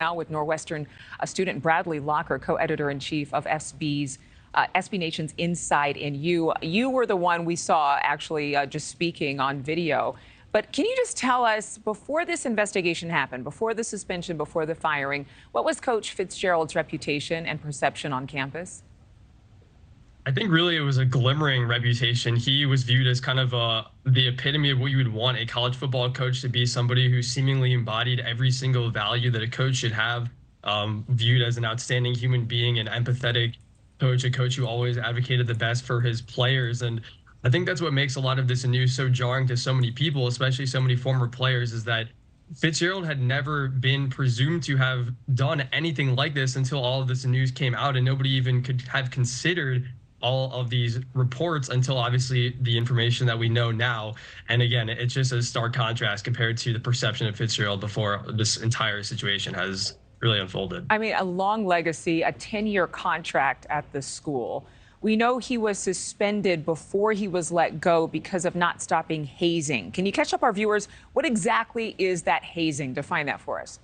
Now with Northwestern student Bradley Locker, co-editor-in-chief of SB Nation's Inside in You. You were the one we saw actually just speaking on video. But can you just tell us, before this investigation happened, before the suspension, before the firing, what was Coach Fitzgerald's reputation and perception on campus? I think really it was a glimmering reputation. He was viewed as kind of the epitome of what you would want a college football coach to be, somebody who seemingly embodied every single value that a coach should have, viewed as an outstanding human being, an empathetic coach, a coach who always advocated the best for his players. And I think that's what makes a lot of this news so jarring to so many people, especially so many former players, is that Fitzgerald had never been presumed to have done anything like this until all of this news came out, and nobody even could have considered all of these reports until obviously the information that we know now. And again, it's just a stark contrast compared to the perception of Fitzgerald before this entire situation has really unfolded. I mean, a long legacy, a 10-year contract at the school. We know he was suspended before he was let go because of not stopping hazing. Can you catch up our viewers? What exactly is that hazing? Define that for us.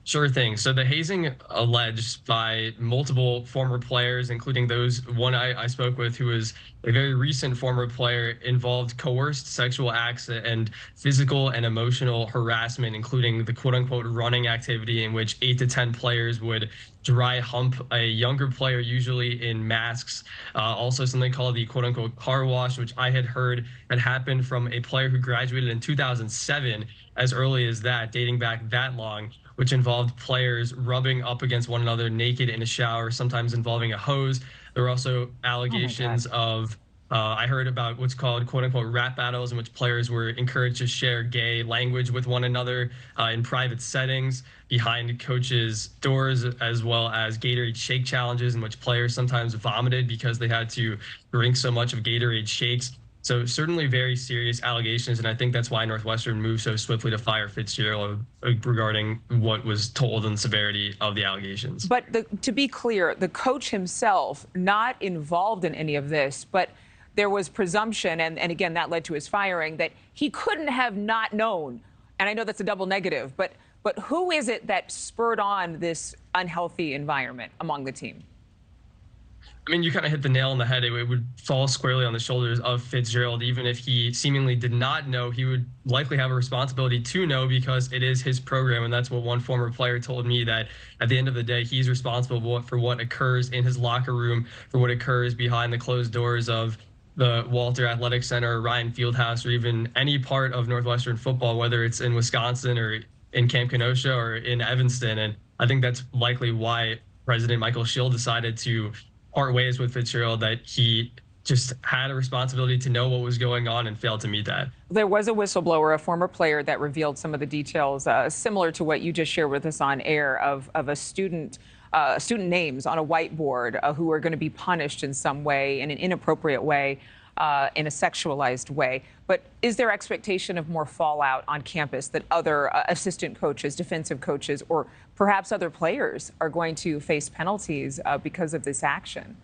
Sure thing. So the hazing alleged by multiple former players, including one I spoke with who was a very recent former player, involved coerced sexual acts and physical and emotional harassment, including the quote unquote running activity in which 8 to 10 players would dry hump a younger player, usually in masks. Also something called the quote unquote car wash, which I had heard had happened from a player who graduated in 2007, as early as that, dating back that long, which involved players rubbing up against one another naked in a shower, sometimes involving a hose. There were also allegations of, I heard about what's called quote unquote rap battles, in which players were encouraged to share gay language with one another in private settings behind coaches' doors, as well as Gatorade shake challenges in which players sometimes vomited because they had to drink so much of Gatorade shakes. So certainly very serious allegations, and I think that's why Northwestern moved so swiftly to fire Fitzgerald regarding what was told and the severity of the allegations. But to be clear, the coach himself not involved in any of this, but there was presumption, and again, that led to his firing, that he couldn't have not known. And I know that's a double negative, but who is it that spurred on this unhealthy environment among the team? I mean, you kind of hit the nail on the head. It would fall squarely on the shoulders of Fitzgerald. Even if he seemingly did not know, he would likely have a responsibility to know, because it is his program. And that's what one former player told me, that at the end of the day, he's responsible for what occurs in his locker room, for what occurs behind the closed doors of the Walter Athletic Center, Ryan Fieldhouse, or even any part of Northwestern football, whether it's in Wisconsin or in Camp Kenosha or in Evanston. And I think that's likely why President Michael Schill decided to part ways with Fitzgerald, that he just had a responsibility to know what was going on and failed to meet that. There was a whistleblower, a former player, that revealed some of the details similar to what you just shared with us on air of a student names on a whiteboard who are going to be punished in some way, in an inappropriate way, in a sexualized way. But is there expectation of more fallout on campus, that other assistant coaches, defensive coaches, or perhaps other players are going to face penalties because of this action?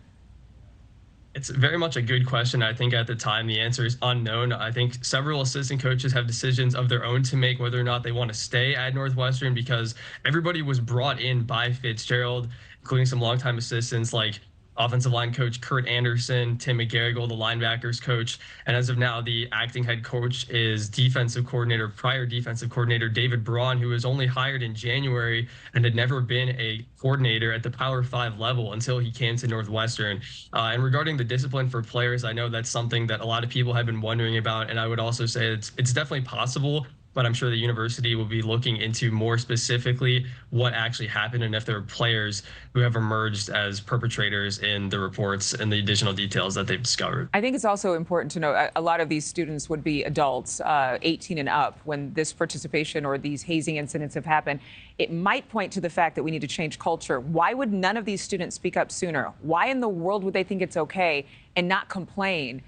It's very much a good question. I think at the time the answer is unknown. I think several assistant coaches have decisions of their own to make whether or not they want to stay at Northwestern, because everybody was brought in by Fitzgerald, including some longtime assistants like offensive line coach Kurt Anderson, Tim McGarrigle, the linebackers coach. And as of now, the acting head coach is prior defensive coordinator David Braun, who was only hired in January and had never been a coordinator at the Power 5 level until he came to Northwestern. And regarding the discipline for players, I know that's something that a lot of people have been wondering about. And I would also say it's definitely possible, but I'm sure the university will be looking into more specifically what actually happened and if there are players who have emerged as perpetrators in the reports and the additional details that they've discovered. I think it's also important to know a lot of these students would be adults, 18 and up, when this participation or these hazing incidents have happened. It might point to the fact that we need to change culture. Why would none of these students speak up sooner? Why in the world would they think it's okay and not complain?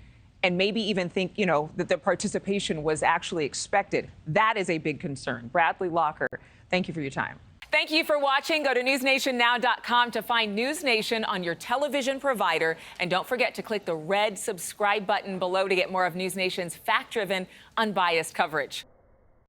And maybe even think, that the participation was actually expected? That is a big concern. Bradley Locker, thank you for your time. Thank you for watching. Go to newsnationnow.com to find NewsNation on your television provider. And don't forget to click the red subscribe button below to get more of NewsNation's fact-driven, unbiased coverage.